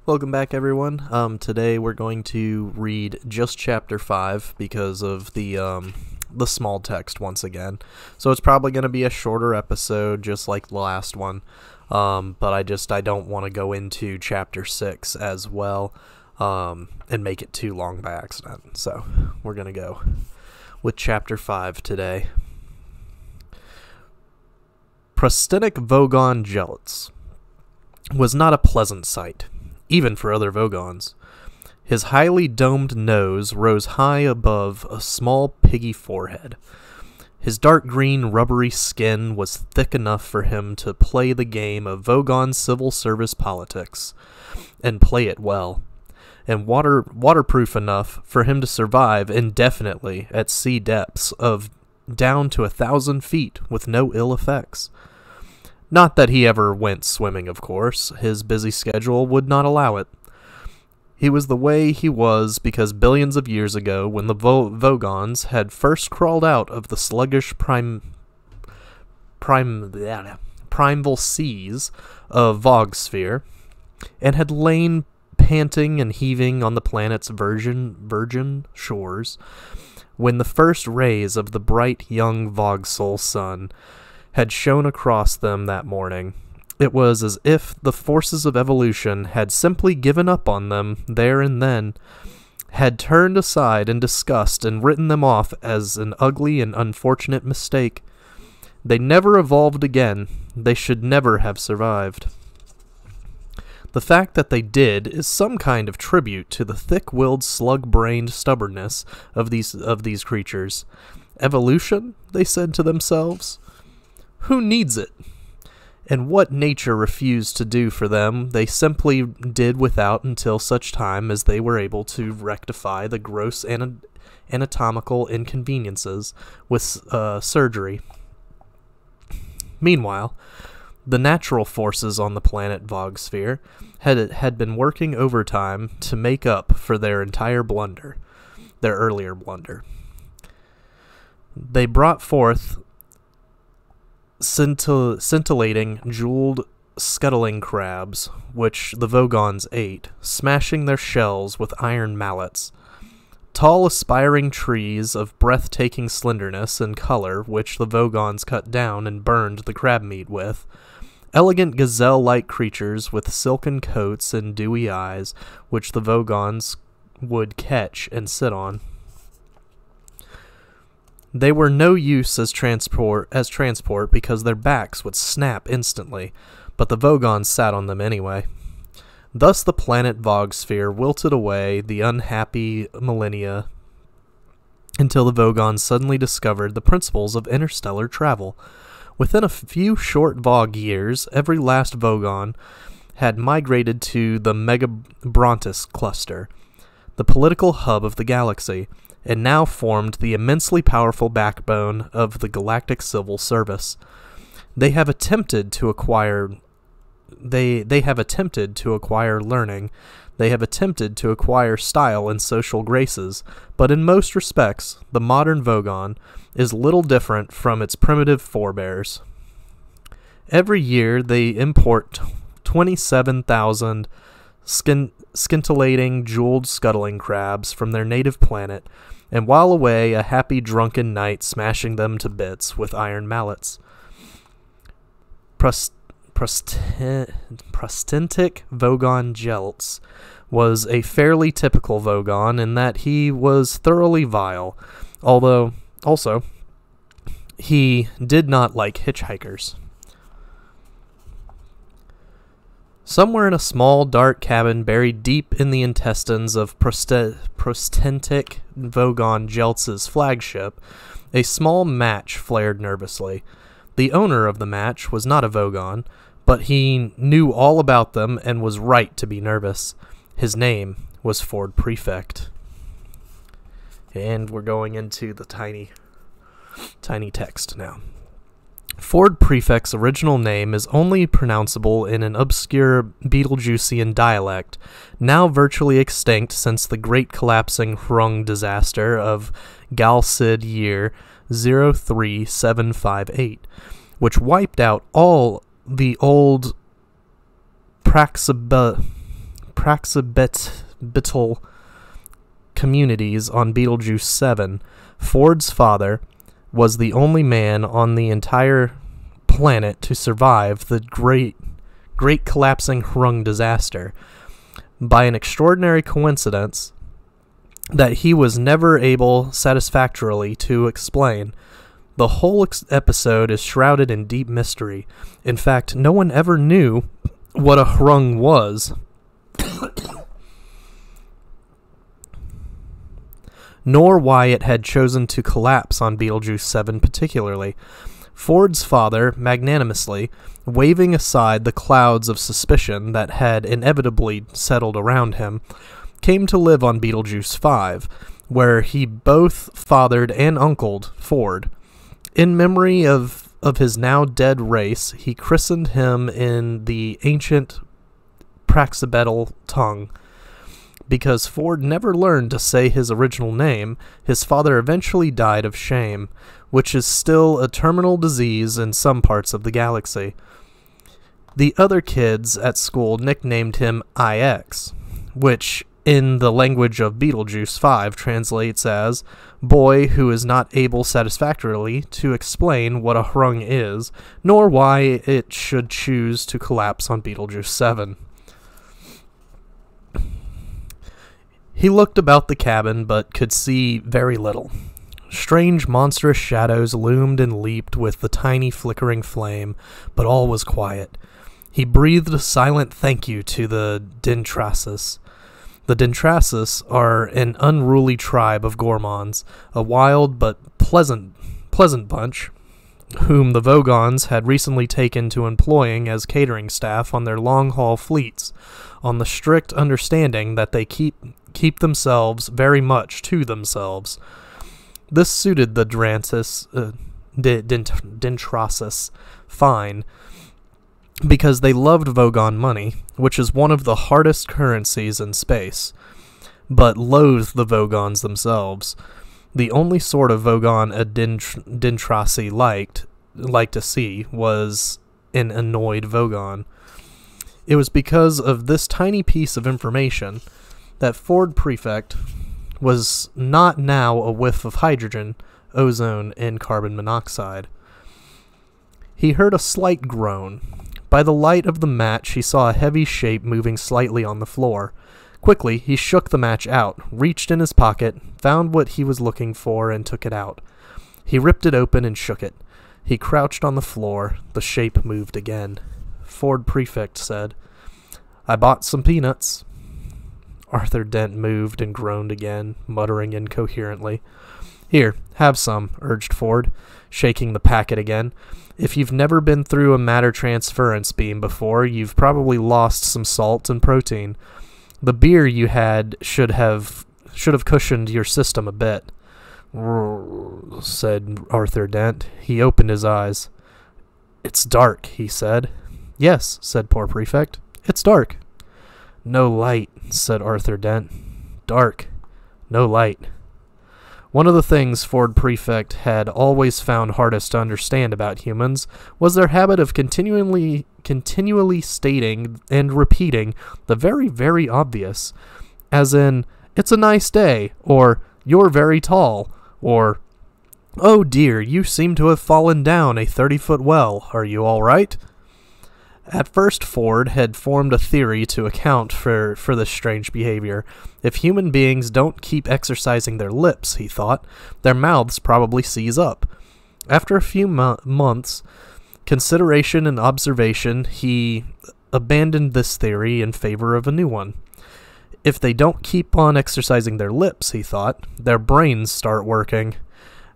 Welcome back, everyone. Today we're going to read just chapter 5 because of the small text once again. So it's probably going to be a shorter episode, just like the last one. But I don't want to go into chapter 6 as well, and make it too long by accident. So we're going to go with chapter 5 today. Prostenic Vogon Gelates was not a pleasant sight, even for other Vogons. His highly domed nose rose high above a small piggy forehead. His dark green rubbery skin was thick enough for him to play the game of Vogon civil service politics, and play it well, and waterproof enough for him to survive indefinitely at sea depths of down to 1,000 feet with no ill effects. Not that he ever went swimming, of course. His busy schedule would not allow it. He was the way he was because billions of years ago, when the Vogons had first crawled out of the sluggish primeval seas of Vogsphere, and had lain panting and heaving on the planet's virgin shores, when the first rays of the bright young Vogsol sun had shone across them that morning. It was as if the forces of evolution had simply given up on them there and then, had turned aside in disgust and written them off as an ugly and unfortunate mistake. They never evolved again. They should never have survived. The fact that they did is some kind of tribute to the thick-willed, slug-brained stubbornness of these creatures. Evolution, they said to themselves. Who needs it? And what nature refused to do for them, they simply did without until such time as they were able to rectify the gross anatomical inconveniences with surgery. Meanwhile, the natural forces on the planet Vogsphere had been working overtime to make up for their earlier blunder. They brought forth scintillating, jeweled scuttling crabs, which the Vogons ate, smashing their shells with iron mallets. Tall, aspiring trees of breathtaking slenderness and color, which the Vogons cut down and burned the crab meat with. Elegant gazelle-like creatures with silken coats and dewy eyes, which the Vogons would catch and sit on. They were no use as transport because their backs would snap instantly, but the Vogons sat on them anyway. Thus the planet Vogsphere wilted away the unhappy millennia until the Vogons suddenly discovered the principles of interstellar travel. Within a few short Vog years, every last Vogon had migrated to the Megabrontus cluster, the political hub of the galaxy, and now formed the immensely powerful backbone of the galactic civil service. They have attempted to acquire learning. They have attempted to acquire style and social graces, but in most respects, the modern Vogon is little different from its primitive forebears. Every year they import 27,000 scintillating, jeweled scuttling crabs from their native planet, and while away a happy drunken night smashing them to bits with iron mallets. Prostentic Vogon Gelates was a fairly typical Vogon in that he was thoroughly vile, although also he did not like hitchhikers. Somewhere in a small, dark cabin buried deep in the intestines of Prostentic Vogon Gelates' flagship, a small match flared nervously. The owner of the match was not a Vogon, but he knew all about them and was right to be nervous. His name was Ford Prefect. And we're going into the tiny text now. Ford Prefect's original name is only pronounceable in an obscure Betelgeusian dialect, now virtually extinct since the great collapsing Hrung disaster of Galcid year 03758, which wiped out all the old praxabetal communities on Betelgeuse 7, Ford's father was the only man on the entire planet to survive the great collapsing Hrung disaster. By an extraordinary coincidence that he was never able satisfactorily to explain, the whole episode is shrouded in deep mystery. In fact, no one ever knew what a Hrung was, nor why it had chosen to collapse on Betelgeuse 7 particularly. Ford's father, magnanimously, waving aside the clouds of suspicion that had inevitably settled around him, came to live on Betelgeuse 5, where he both fathered and uncled Ford. In memory of his now dead race, he christened him in the ancient Praxabetal tongue. Because Ford never learned to say his original name, his father eventually died of shame, which is still a terminal disease in some parts of the galaxy. The other kids at school nicknamed him IX, which in the language of Betelgeuse 5 translates as boy who is not able satisfactorily to explain what a Hrung is, nor why it should choose to collapse on Betelgeuse 7. He looked about the cabin, but could see very little. Strange, monstrous shadows loomed and leaped with the tiny flickering flame, but all was quiet. He breathed a silent thank you to the Dintrasis. The Dintrasis are an unruly tribe of gourmands, a wild but pleasant bunch, whom the Vogons had recently taken to employing as catering staff on their long-haul fleets, on the strict understanding that they keep themselves very much to themselves. This suited the Dintrasis fine, because they loved Vogon money, which is one of the hardest currencies in space, but loathed the Vogons themselves. The only sort of Vogon a Dintrasi liked to see was an annoyed Vogon. It was because of this tiny piece of information that Ford Prefect was not now a whiff of hydrogen, ozone, and carbon monoxide. He heard a slight groan. By the light of the match, he saw a heavy shape moving slightly on the floor. Quickly, he shook the match out, reached in his pocket, found what he was looking for, and took it out. He ripped it open and shook it. He crouched on the floor. The shape moved again. Ford Prefect said, "I bought some peanuts." Arthur Dent moved and groaned again, muttering incoherently. "Here, have some," urged Ford, shaking the packet again. "If you've never been through a matter transference beam before, you've probably lost some salt and protein. The beer you had should have cushioned your system a bit," said Arthur Dent. He opened his eyes. "It's dark," he said. "Yes," said poor Prefect. "It's dark." "No light," said Arthur Dent. "Dark. No light." One of the things Ford Prefect had always found hardest to understand about humans was their habit of continually stating and repeating the very, very obvious, as in, "It's a nice day," or "You're very tall," or "Oh dear, you seem to have fallen down a 30-foot well. Are you all right?" At first, Ford had formed a theory to account for this strange behavior. If human beings don't keep exercising their lips, he thought, their mouths probably seize up. After a few months' consideration and observation, he abandoned this theory in favor of a new one. If they don't keep on exercising their lips, he thought, their brains start working.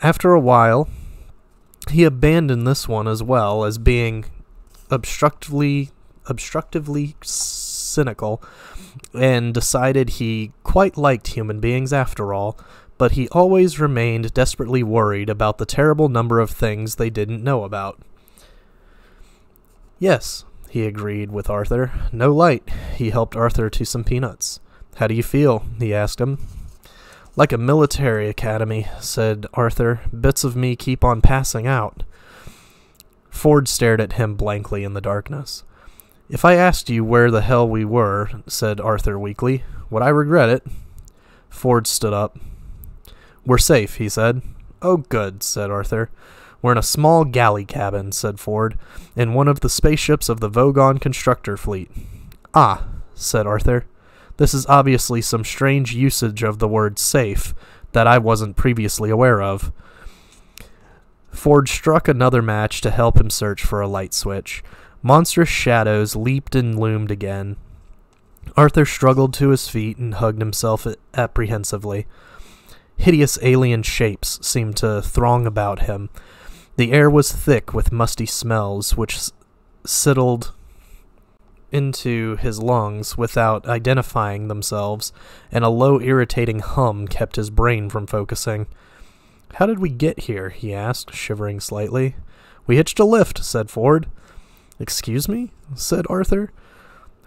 After a while, he abandoned this one as well as being obstructively cynical, and decided he quite liked human beings after all, but he always remained desperately worried about the terrible number of things they didn't know about. "Yes," he agreed with Arthur. "No light." He helped Arthur to some peanuts. "How do you feel?" he asked him. "Like a military academy," said Arthur. "Bits of me keep on passing out." Ford stared at him blankly in the darkness. If I asked you where the hell we were, said Arthur weakly, would I regret it? Ford stood up. We're safe, he said. Oh, good, said Arthur. We're in a small galley cabin, said Ford, in one of the spaceships of the Vogon constructor fleet. Ah, said Arthur. This is obviously some strange usage of the word safe that I wasn't previously aware of. Ford struck another match to help him search for a light switch. Monstrous shadows leaped and loomed again. Arthur struggled to his feet and hugged himself apprehensively. Hideous alien shapes seemed to throng about him. The air was thick with musty smells which settled into his lungs without identifying themselves, and a low irritating hum kept his brain from focusing. How did we get here? He asked, shivering slightly. We hitched a lift, said Ford. Excuse me? Said Arthur.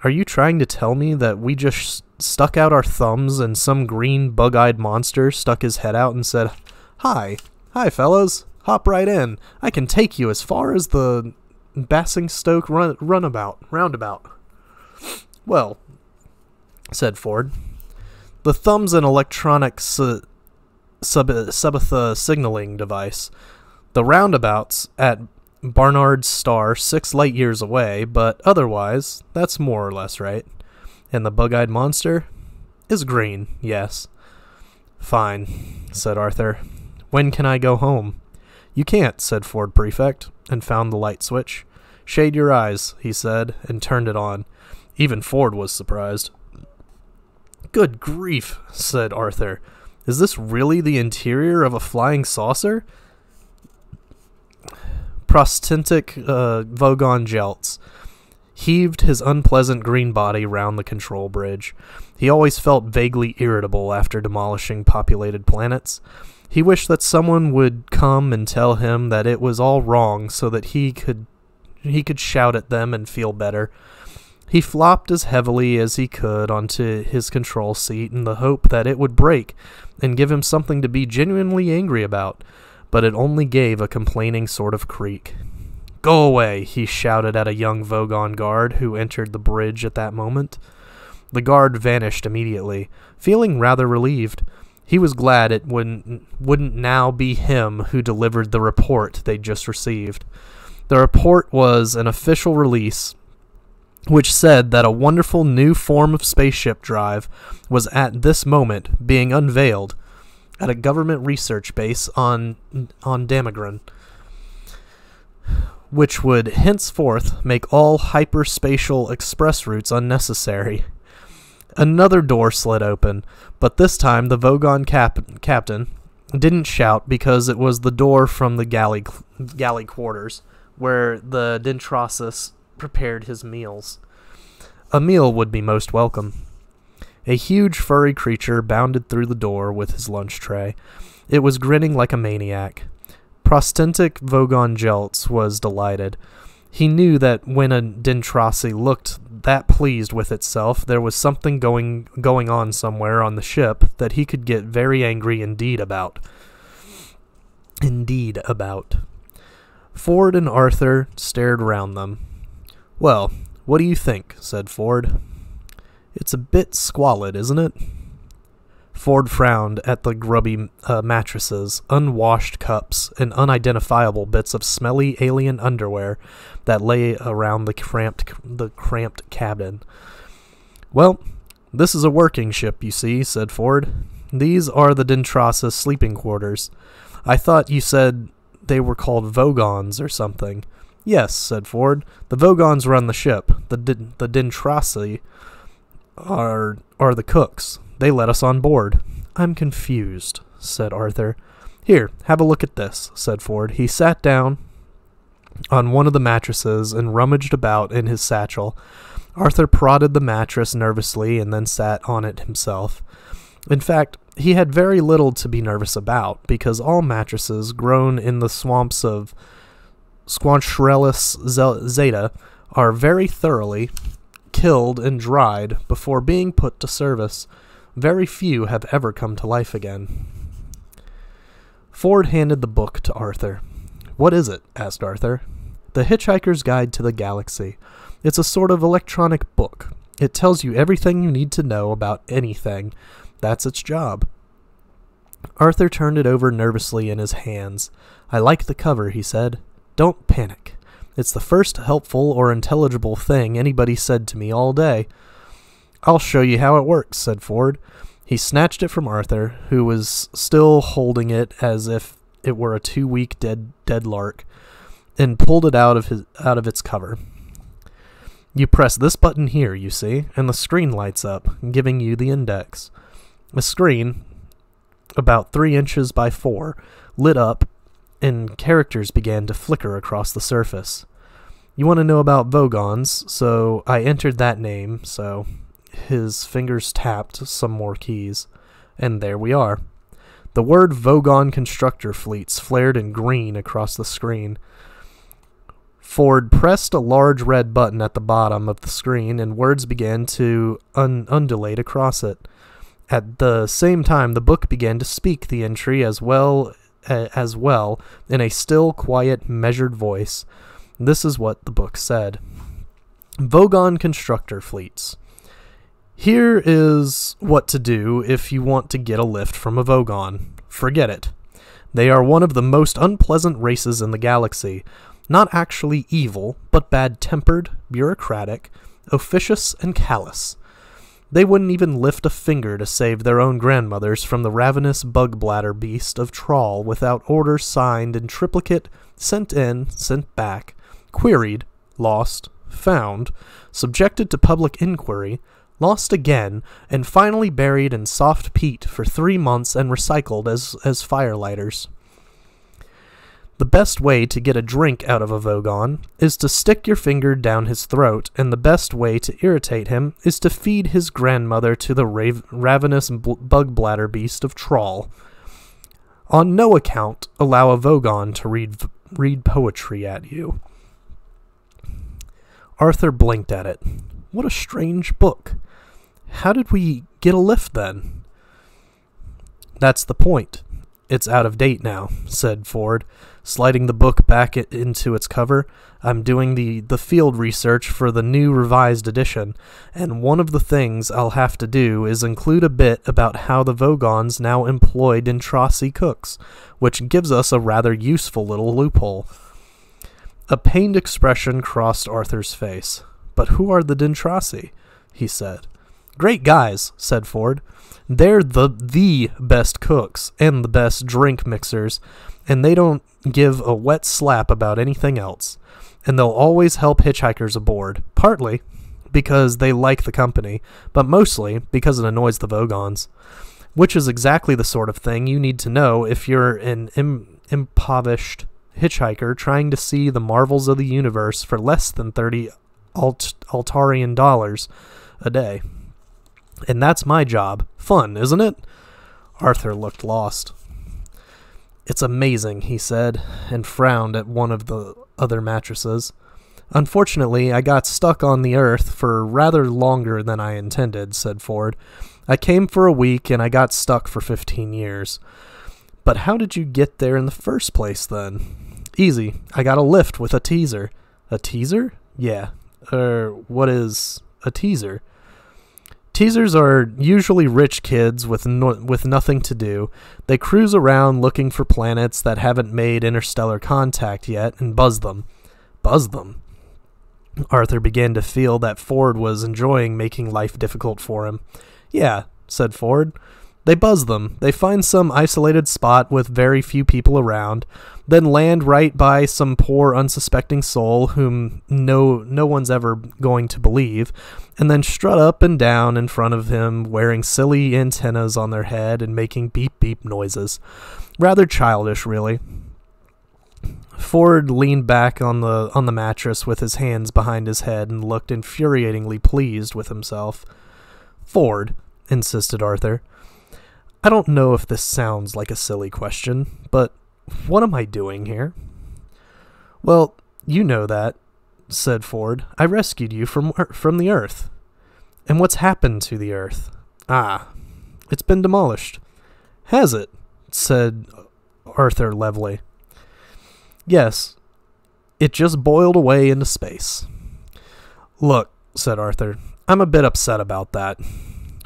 Are you trying to tell me that we just stuck out our thumbs and some green bug-eyed monster stuck his head out and said, Hi, fellas, hop right in. I can take you as far as the Basingstoke roundabout. Well, said Ford, the thumb's an electronic Sabbatha signaling device. The roundabout's at Barnard's Star 6 light years away, but otherwise, that's more or less right. And the bug-eyed monster is green, yes. Fine, said Arthur. When can I go home? You can't, said Ford Prefect, and found the light switch. Shade your eyes, he said, and turned it on. Even Ford was surprised. Good grief, said Arthur. Is this really the interior of a flying saucer? Prostentic Vogon Jeltz heaved his unpleasant green body round the control bridge. He always felt vaguely irritable after demolishing populated planets. He wished that someone would come and tell him that it was all wrong so that he could shout at them and feel better. He flopped as heavily as he could onto his control seat in the hope that it would break and give him something to be genuinely angry about, but it only gave a complaining sort of creak. Go away, he shouted at a young Vogon guard who entered the bridge at that moment. The guard vanished immediately, feeling rather relieved. He was glad it wouldn't now be him who delivered the report they'd just received. The report was an official release which said that a wonderful new form of spaceship drive was at this moment being unveiled at a government research base on Damagran, which would henceforth make all hyperspatial express routes unnecessary. Another door slid open, but this time the Vogon captain didn't shout because it was the door from the galley quarters, where the Dentrosus prepared his meals. A meal would be most welcome. A huge furry creature bounded through the door with his lunch tray. It was grinning like a maniac. Prostentic Vogon Jeltz was delighted. He knew that when a Dentrasi looked that pleased with itself, there was something going on somewhere on the ship that he could get very angry indeed about. Ford and Arthur stared round them. Well, what do you think? Said Ford. It's a bit squalid, isn't it? Ford frowned at the grubby mattresses, unwashed cups, and unidentifiable bits of smelly alien underwear that lay around the cramped cabin. Well, this is a working ship, you see, said Ford. These are the Dentrosus sleeping quarters. I thought you said they were called Vogons or something. Yes, said Ford. The Vogons run the ship. The Dentrosi are the cooks. They let us on board. I'm confused, said Arthur. Here, have a look at this, said Ford. He sat down on one of the mattresses and rummaged about in his satchel. Arthur prodded the mattress nervously and then sat on it himself. In fact, he had very little to be nervous about, because all mattresses grown in the swamps of Squancherelis zeta are very thoroughly killed and dried before being put to service. Very few have ever come to life again. Ford handed the book to Arthur. What is it? Asked Arthur. The Hitchhiker's Guide to the Galaxy. It's a sort of electronic book. It tells you everything you need to know about anything. That's its job. Arthur turned it over nervously in his hands. I like the cover, he said. Don't panic. It's the first helpful or intelligible thing anybody said to me all day. I'll show you how it works, said Ford. He snatched it from Arthur, who was still holding it as if it were a 2-week dead lark, and pulled it out of its cover. You press this button here, you see, and the screen lights up, giving you the index. The screen, about 3 inches by 4, lit up, and characters began to flicker across the surface. You want to know about Vogons, so I entered that name, so his fingers tapped some more keys, and there we are. The word Vogon constructor fleets flared in green across the screen. Ford pressed a large red button at the bottom of the screen, and words began to undulate across it. At the same time, the book began to speak the entry as well in a still, quiet, measured voice. This is what the book said. Vogon constructor fleets. Here is what to do if you want to get a lift from a Vogon. Forget it. They are one of the most unpleasant races in the galaxy. Not actually evil, but bad-tempered, bureaucratic, officious, and callous. They wouldn't even lift a finger to save their own grandmothers from the ravenous bug-bladder beast of Trawl without orders signed in triplicate, sent in, sent back, queried, lost, found, subjected to public inquiry, lost again, and finally buried in soft peat for 3 months and recycled as firelighters. The best way to get a drink out of a Vogon is to stick your finger down his throat, and the best way to irritate him is to feed his grandmother to the ravenous bug-bladder beast of Trawl. On no account allow a Vogon to read poetry at you. Arthur blinked at it. What a strange book. How did we get a lift then? That's the point. It's out of date now, said Ford, sliding the book back into its cover. I'm doing the field research for the new revised edition, and one of the things I'll have to do is include a bit about how the Vogons now employ Dintrasi cooks, which gives us a rather useful little loophole. A pained expression crossed Arthur's face. But who are the Dintrasi? He said. Great guys, said Ford. They're the best cooks and the best drink mixers, and they don't give a wet slap about anything else. And they'll always help hitchhikers aboard, partly because they like the company, but mostly because it annoys the Vogons, which is exactly the sort of thing you need to know if you're an impoverished hitchhiker trying to see the marvels of the universe for less than 30 Altarian dollars a day. And that's my job. Fun, isn't it? Arthur looked lost. It's amazing, he said, and frowned at one of the other mattresses. Unfortunately, I got stuck on the Earth for rather longer than I intended, said Ford. I came for a week, and I got stuck for 15 years. But how did you get there in the first place, then? Easy. I got a lift with a teaser. A teaser? Yeah. What is a teaser? Teasers are usually rich kids with nothing to do. They cruise around looking for planets that haven't made interstellar contact yet and buzz them. Buzz them? Arthur began to feel that Ford was enjoying making life difficult for him. Yeah, said Ford. They buzz them. They find some isolated spot with very few people around, then land right by some poor unsuspecting soul whom no one's ever going to believe, and then strut up and down in front of him wearing silly antennas on their head and making beep-beep noises. Rather childish, really. Ford leaned back on the mattress with his hands behind his head and looked infuriatingly pleased with himself. Ford, insisted Arthur. I don't know if this sounds like a silly question, but what am I doing here? Well, you know that, said Ford. I rescued you from the Earth. And what's happened to the Earth? Ah, it's been demolished. Has it? Said Arthur levelly. Yes, it just boiled away into space. Look, said Arthur, I'm a bit upset about that.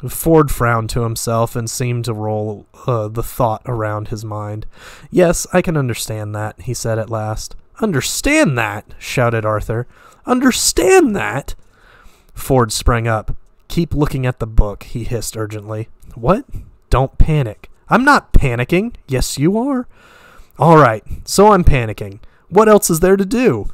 Ford frowned to himself and seemed to roll the thought around his mind. Yes, I can understand that, he said at last. Understand that? Shouted Arthur. Understand that? Ford sprang up. Keep looking at the book, he hissed urgently. What? Don't panic. I'm not panicking. Yes, you are. All right, so I'm panicking. What else is there to do?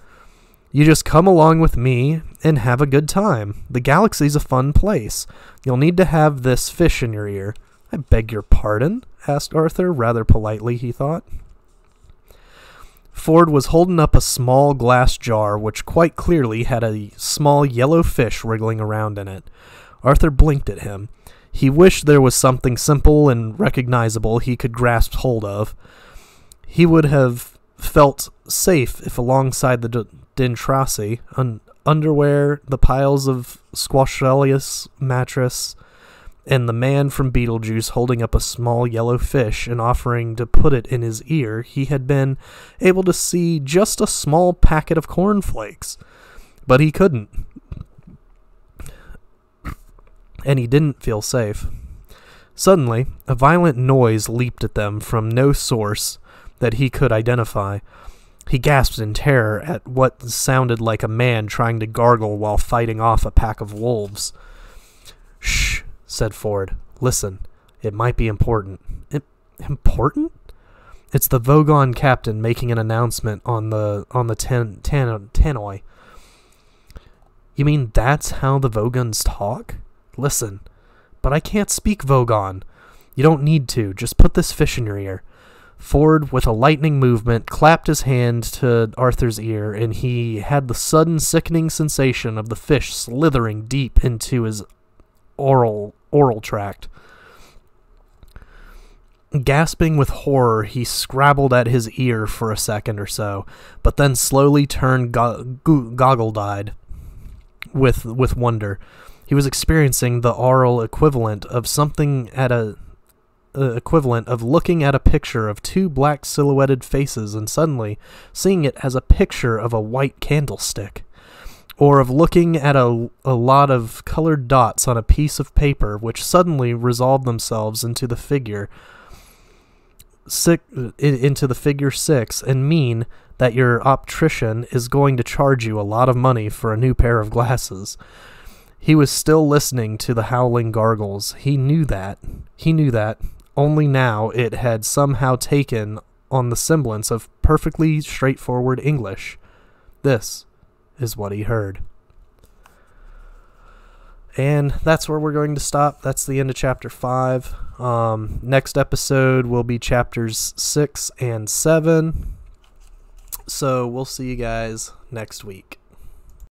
You just come along with me and have a good time. The galaxy's a fun place. You'll need to have this fish in your ear. I beg your pardon? Asked Arthur, rather politely, he thought. Ford was holding up a small glass jar which quite clearly had a small yellow fish wriggling around in it. Arthur blinked at him. He wished there was something simple and recognizable he could grasp hold of. He would have felt safe if alongside the Dentrasi, underwear, the piles of Squashelius mattress, and the man from Beetlejuice holding up a small yellow fish and offering to put it in his ear, he had been able to see just a small packet of cornflakes. But he couldn't. And he didn't feel safe. Suddenly, a violent noise leaped at them from no source that he could identify. He gasped in terror at what sounded like a man trying to gargle while fighting off a pack of wolves. Shh, said Ford. Listen, it might be important. Important? It's the Vogon captain making an announcement on the Tannoy. You mean that's how the Vogons talk? Listen, but I can't speak Vogon. You don't need to. Just put this fish in your ear. Ford, with a lightning movement, clapped his hand to Arthur's ear, and he had the sudden sickening sensation of the fish slithering deep into his oral tract. Gasping with horror, he scrabbled at his ear for a second or so, but then slowly turned goggle-eyed with wonder. He was experiencing the aural equivalent of looking at a picture of two black silhouetted faces and suddenly seeing it as a picture of a white candlestick, or of looking at a lot of colored dots on a piece of paper which suddenly resolved themselves into the figure 6 and mean that your optician is going to charge you a lot of money for a new pair of glasses. He was still listening to the howling gargles. He knew that. Only now it had somehow taken on the semblance of perfectly straightforward English. This is what he heard. And that's where we're going to stop. That's the end of Chapter 5. Next episode will be Chapters 6 and 7. So we'll see you guys next week.